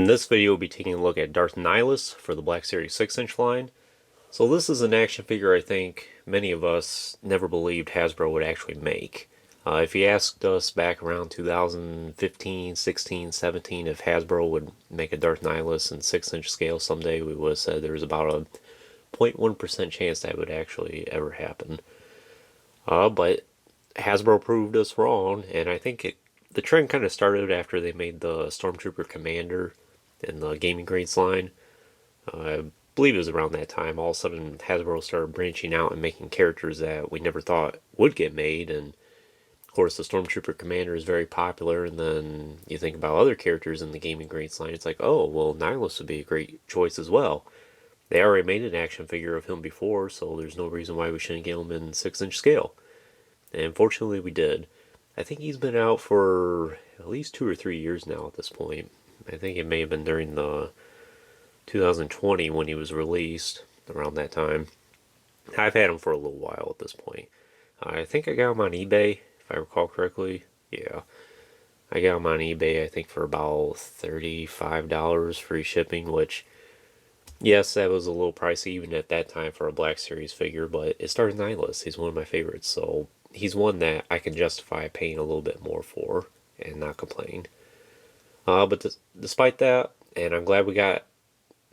In this video, we'll be taking a look at Darth Nihilus for the Black Series 6-inch line. So this is an action figure I think many of us never believed Hasbro would actually make. If you asked us back around 2015, 16, 17 if Hasbro would make a Darth Nihilus in 6-inch scale someday, we would have said there was about a 0.1% chance that would actually ever happen. But Hasbro proved us wrong, and I think the trend kind of started after they made the Stormtrooper Commander in the Gaming Grades line. I believe it was around that time. All of a sudden, Hasbro started branching out and making characters that we never thought would get made. And of course, the Stormtrooper Commander is very popular. And then you think about other characters in the Gaming Grades line. It's like, oh, well, Nihilus would be a great choice as well. They already made an action figure of him before, so there's no reason why we shouldn't get him in 6-inch scale. And fortunately, we did. I think he's been out for at least 2 or 3 years now at this point. I think it may have been during the 2020 when he was released, around that time. I've had him for a little while at this point. I think I got him on eBay, if I recall correctly. Yeah. I got him on eBay, I think, for about $35 free shipping, which, yes, that was a little pricey even at that time for a Black Series figure, but it started Nihilus. He's one of my favorites, so he's one that I can justify paying a little bit more for and not complain. But despite that, and I'm glad we got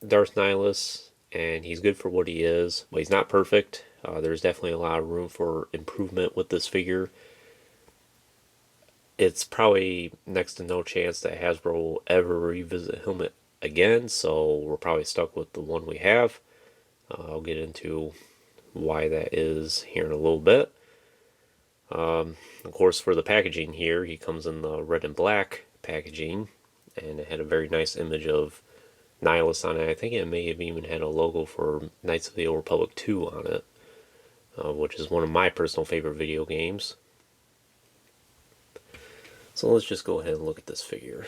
Darth Nihilus, and he's good for what he is, but he's not perfect. There's definitely a lot of room for improvement with this figure. It's probably next to no chance that Hasbro will ever revisit him again, so we're probably stuck with the one we have. I'll get into why that is here in a little bit. Of course, for the packaging here, he comes in the red and black packaging, and it had a very nice image of Nihilus on it. I think it may have even had a logo for Knights of the Old Republic 2 on it, which is one of my personal favorite video games. So let's just go ahead and look at this figure.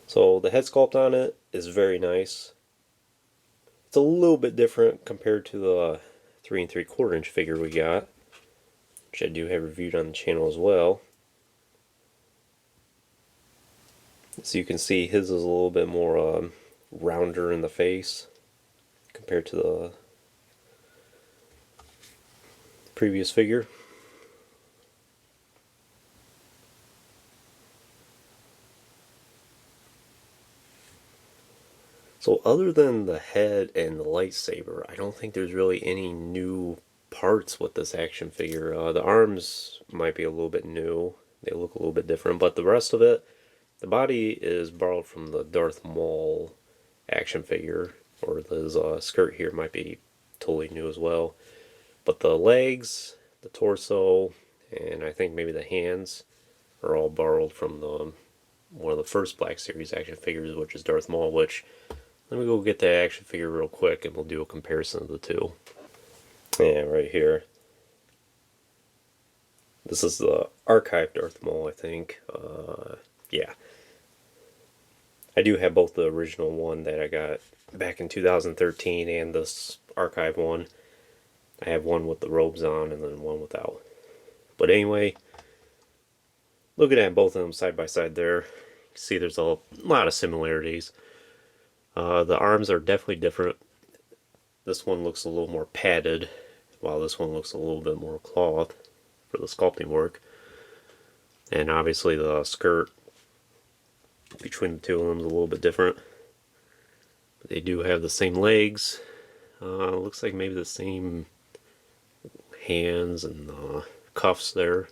So the head sculpt on it is very nice. It's a little bit different compared to the 3 3/4 inch figure we got, which I do have reviewed on the channel as well. So you can see his is a little bit more rounder in the face compared to the previous figure. So other than the head and the lightsaber, I don't think there's really any new parts with this action figure. The arms might be a little bit new. They look a little bit different, but the rest of it, the body is borrowed from the Darth Maul action figure, or his skirt here might be totally new as well. But the legs, the torso, and I think maybe the hands are all borrowed from one of the first Black Series action figures, which is Darth Maul, which, let me go get that action figure real quick and we'll do a comparison of the two. Yeah, right here. This is the archive Darth Maul, I think. Yeah. I do have both the original one that I got back in 2013 and this archive one. I have one with the robes on and then one without. But anyway, looking at both of them side by side there, you can see there's a lot of similarities. The arms are definitely different. This one looks a little more padded, while this one looks a little bit more cloth for the sculpting work. And obviously the skirt between the two of them is a little bit different. But they do have the same legs. Looks like maybe the same hands and cuffs there.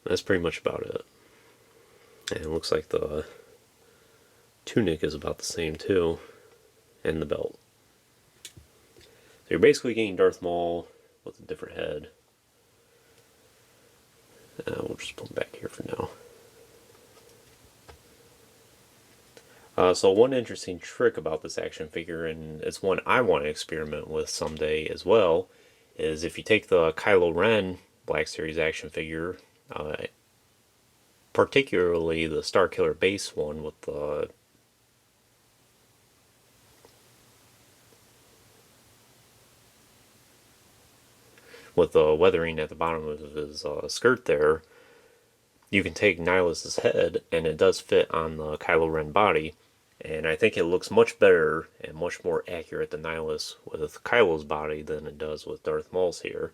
That's pretty much about it. And it looks like the tunic is about the same too, and the belt. So you're basically getting Darth Maul with a different head. We'll just put him back here for now. So one interesting trick about this action figure, and it's one I want to experiment with someday as well, is if you take the Kylo Ren Black Series action figure, particularly the Starkiller base one with the with the weathering at the bottom of his skirt there, you can take Nihilus's head, and it does fit on the Kylo Ren body. And I think it looks much better and much more accurate to Nihilus with Kylo's body than it does with Darth Maul's here.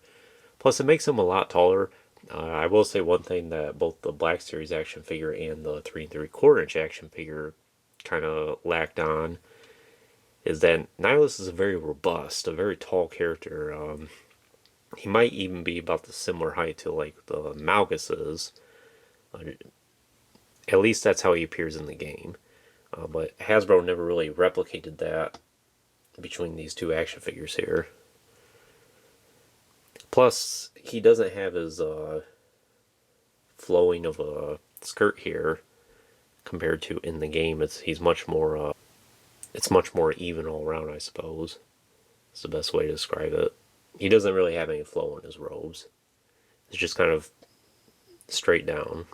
Plus, it makes him a lot taller. I will say one thing that both the Black Series action figure and the 3 3/4 inch action figure kind of lacked on is that Nihilus is a very robust, a very tall character. He might even be about the similar height to like the Malgus is. At least that's how he appears in the game. But Hasbro never really replicated that between these two action figures here. Plus, he doesn't have his flowing of a skirt here compared to in the game. He's much more. It's much more even all around, I suppose. It's the best way to describe it. He doesn't really have any flow in his robes. It's just kind of straight down.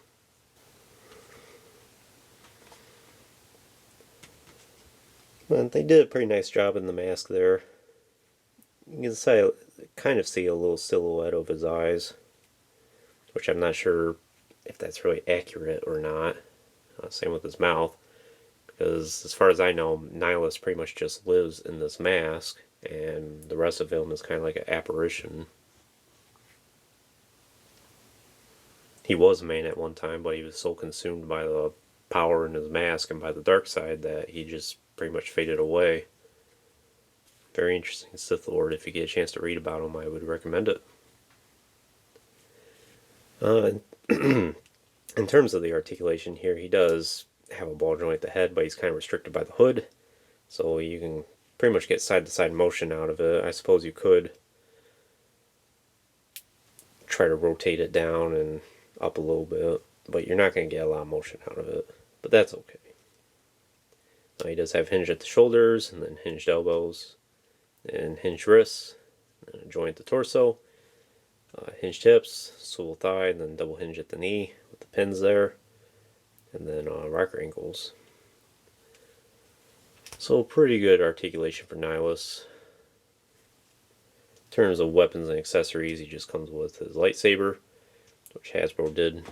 But they did a pretty nice job in the mask there. You can kind of see a little silhouette of his eyes, which I'm not sure if that's really accurate or not. Same with his mouth, because as far as I know, Nihilus pretty much just lives in this mask, and the rest of him is kind of like an apparition. He was a man at one time, but he was so consumed by the power in his mask and by the dark side that he just pretty much faded away. Very interesting Sith Lord. If you get a chance to read about him, I would recommend it. In terms of the articulation here, he does have a ball joint at the head, but he's kind of restricted by the hood, so you can pretty much get side-to-side motion out of it. I suppose you could try to rotate it down and up a little bit, but you're not going to get a lot of motion out of it. But that's okay. He does have hinge at the shoulders, and then hinged elbows, and hinged wrists, and a joint at the torso, hinged hips, swivel thigh, and then double hinge at the knee with the pins there, and then rocker ankles. So pretty good articulation for Nihilus. In terms of weapons and accessories, he just comes with his lightsaber, which Hasbro did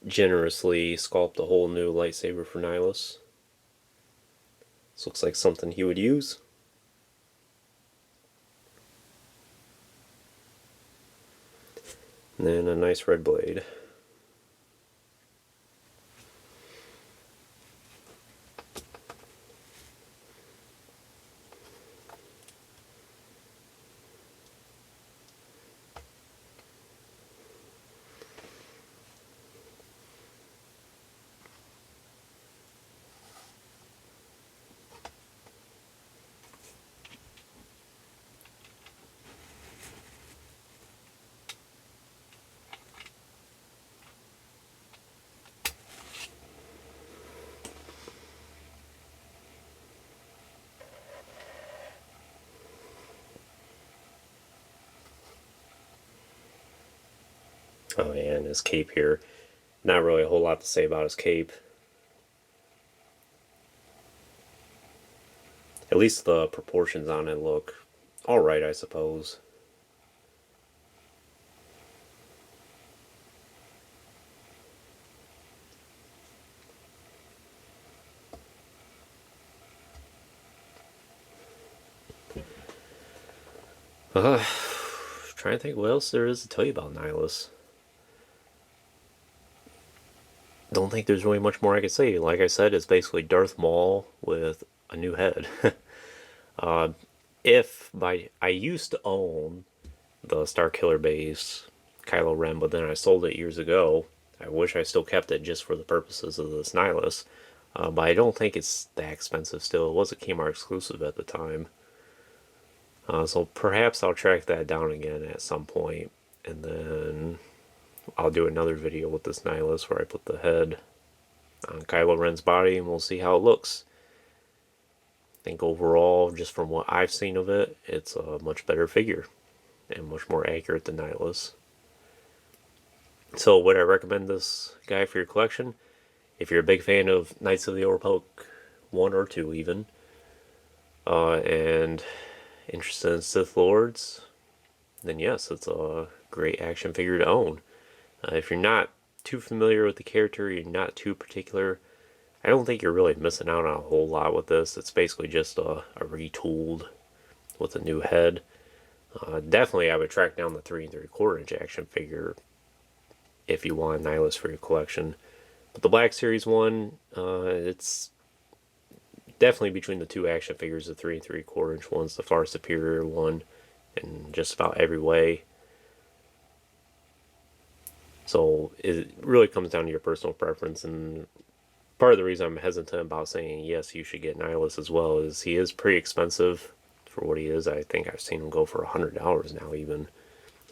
generously sculpt a whole new lightsaber for Nihilus. This looks like something he would use. And then a nice red blade. Oh yeah, and his cape here. Not really a whole lot to say about his cape. At least the proportions on it look alright, I suppose. Trying to think what else there is to tell you about Nihilus. Don't think there's really much more I could say. Like I said, it's basically Darth Maul with a new head. I used to own the Star Killer base Kylo Ren, but then I sold it years ago. I wish I still kept it just for the purposes of this Nihilus. But I don't think it's that expensive still. It was a Kmart exclusive at the time. So perhaps I'll track that down again at some point, and then I'll do another video with this Nihilus where I put the head on Kylo Ren's body and we'll see how it looks. I think overall, just from what I've seen of it, it's a much better figure and much more accurate than Nihilus. So would I recommend this guy for your collection? If you're a big fan of Knights of the Old Republic 1 or 2 even, and interested in Sith Lords, then yes, it's a great action figure to own. If you're not too familiar with the character, you're not too particular, I don't think you're really missing out on a whole lot with this. It's basically just a retooled with a new head. Definitely, I would track down the 3 3/4 inch action figure if you want a Nihilus for your collection. But the Black Series one, it's definitely between the two action figures. The 3 3/4 inch one's the far superior one in just about every way. So it really comes down to your personal preference, and part of the reason I'm hesitant about saying yes, you should get Nihilus as well is he is pretty expensive for what he is. I think I've seen him go for $100 now even,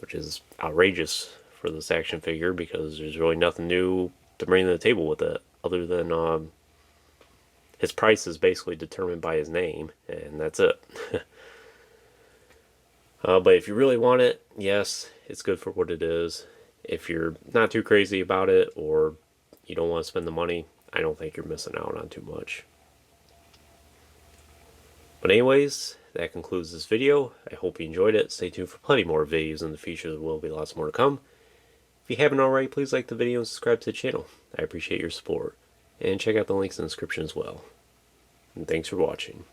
which is outrageous for this action figure because there's really nothing new to bring to the table with it other than his price is basically determined by his name, and that's it. But if you really want it, yes, it's good for what it is. If you're not too crazy about it or you don't want to spend the money, I don't think you're missing out on too much. But anyways, that concludes this video. I hope you enjoyed it. Stay tuned for plenty more videos in the future. There will be lots more to come. If you haven't already, please like the video and subscribe to the channel. I appreciate your support. And check out the links in the description as well. And thanks for watching.